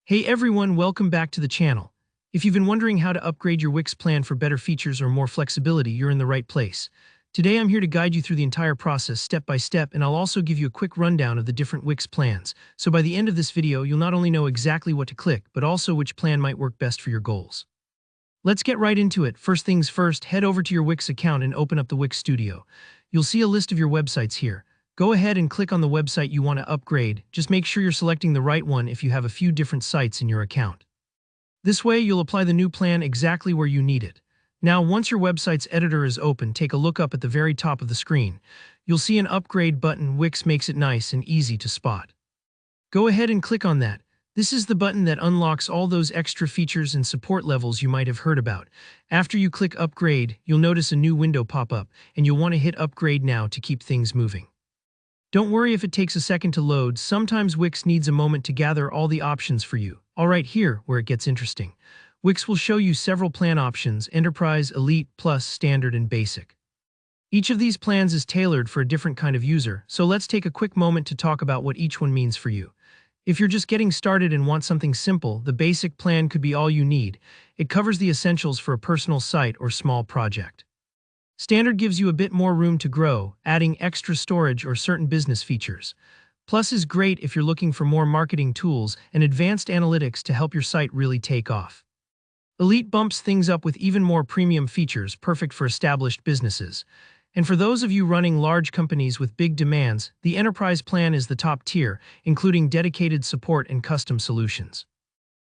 Hey everyone, welcome back to the channel. If you've been wondering how to upgrade your Wix plan for better features or more flexibility, you're in the right place. Today I'm here to guide you through the entire process step by step, and I'll also give you a quick rundown of the different Wix plans. So by the end of this video, you'll not only know exactly what to click, but also which plan might work best for your goals. Let's get right into it. First things first, head over to your Wix account and open up the Wix Studio. You'll see a list of your websites here. Go ahead and click on the website you want to upgrade. Just make sure you're selecting the right one if you have a few different sites in your account. This way, you'll apply the new plan exactly where you need it. Now, once your website's editor is open, take a look up at the very top of the screen. You'll see an upgrade button. Wix makes it nice and easy to spot. Go ahead and click on that. This is the button that unlocks all those extra features and support levels you might have heard about. After you click Upgrade, you'll notice a new window pop up, and you'll want to hit Upgrade now to keep things moving. Don't worry if it takes a second to load. Sometimes Wix needs a moment to gather all the options for you. Alright, here where it gets interesting. Wix will show you several plan options: Enterprise, Elite, Plus, Standard, and Basic. Each of these plans is tailored for a different kind of user, so let's take a quick moment to talk about what each one means for you. If you're just getting started and want something simple, the Basic plan could be all you need. It covers the essentials for a personal site or small project. Standard gives you a bit more room to grow, adding extra storage or certain business features. Plus is great if you're looking for more marketing tools and advanced analytics to help your site really take off. Elite bumps things up with even more premium features, perfect for established businesses. And for those of you running large companies with big demands, the Enterprise plan is the top tier, including dedicated support and custom solutions.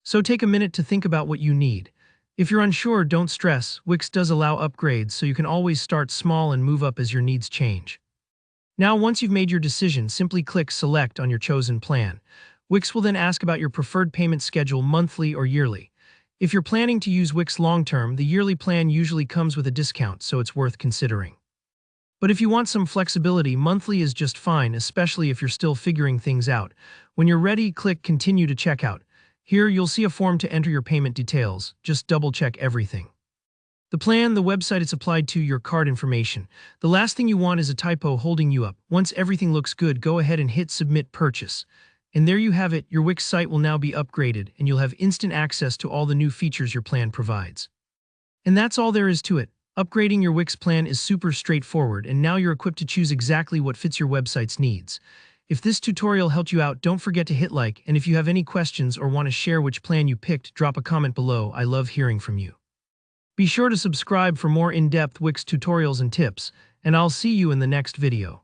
So take a minute to think about what you need. If you're unsure, don't stress. Wix does allow upgrades, so you can always start small and move up as your needs change. Now, once you've made your decision, simply click Select on your chosen plan. Wix will then ask about your preferred payment schedule, monthly or yearly. If you're planning to use Wix long-term, the yearly plan usually comes with a discount, so it's worth considering. But if you want some flexibility, monthly is just fine, especially if you're still figuring things out. When you're ready, click Continue to checkout. Here, you'll see a form to enter your payment details. Just double-check everything. The plan, the website it's applied to, your card information. The last thing you want is a typo holding you up. Once everything looks good, go ahead and hit Submit Purchase. And there you have it. Your Wix site will now be upgraded, and you'll have instant access to all the new features your plan provides. And that's all there is to it. Upgrading your Wix plan is super straightforward, and now you're equipped to choose exactly what fits your website's needs. If this tutorial helped you out, don't forget to hit like, and if you have any questions or want to share which plan you picked, drop a comment below. I love hearing from you. Be sure to subscribe for more in-depth Wix tutorials and tips, and I'll see you in the next video.